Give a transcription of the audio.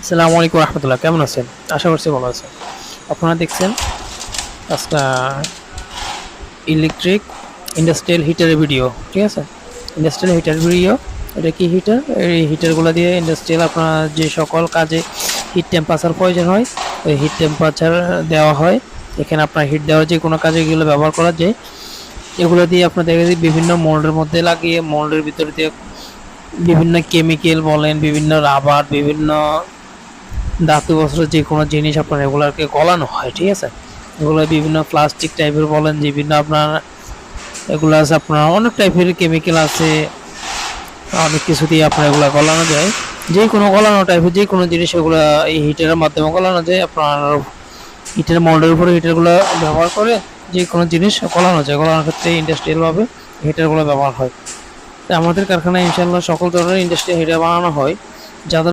আসসালামু আলাইকুম রহমতুল্লাহ, কেমন আছেন? আশা করছি ভালো আছেন। আপনারা দেখছেন আজকে ইলেকট্রিক ইন্ডাস্ট্রিয়াল হিটারের ভিডিও। ঠিক আছে, ইন্ডাস্ট্রিয়াল হিটার ভিডিও। এটা কি হিটার? এই হিটারগুলো দিয়ে ইন্ডাস্ট্রিয়াল আপনার যে সকল কাজে হিট টেম্পারেচার প্রয়োজন হয়, ওই হিট টেম্পারেচার দেওয়া হয়। এখানে আপনার হিট দেওয়ার যে কোনো কাজে এগুলো ব্যবহার করা যায়। এগুলো দিয়ে আপনার দেখা যায় বিভিন্ন মোল্ডের মধ্যে লাগিয়ে মোল্ডের ভিতরে দিয়ে বিভিন্ন কেমিক্যাল বলেন, বিভিন্ন রাবার, বিভিন্ন ধাতু বস্ত্র যে কোনো জিনিস আপনার এগুলোকে গলানো হয়। ঠিক আছে, এগুলো বিভিন্ন প্লাস্টিক টাইপের বলেন, বিভিন্ন আপনার এগুলো আছে, আপনার অনেক টাইপের কেমিক্যাল আছে, অনেক কিছু দিয়ে আপনার এগুলো গলানো যায়। যে কোনো গলানো টাইপের যে কোনো জিনিস এগুলো এই হিটারের মাধ্যমে গলানো যায়। আপনার হিটার মোল্ডের উপরে হিটারগুলো ব্যবহার করে যে কোনো জিনিস গলানো যায়। গলানোর ক্ষেত্রে ইন্ডাস্ট্রিয়ালভাবে হিটারগুলো ব্যবহার হয়। আমাদের কারখানায় ইনশাল্লাহ সকল ধরনের ইন্ডাস্ট্রিয়াল হিটার বানানো হয়, যাদের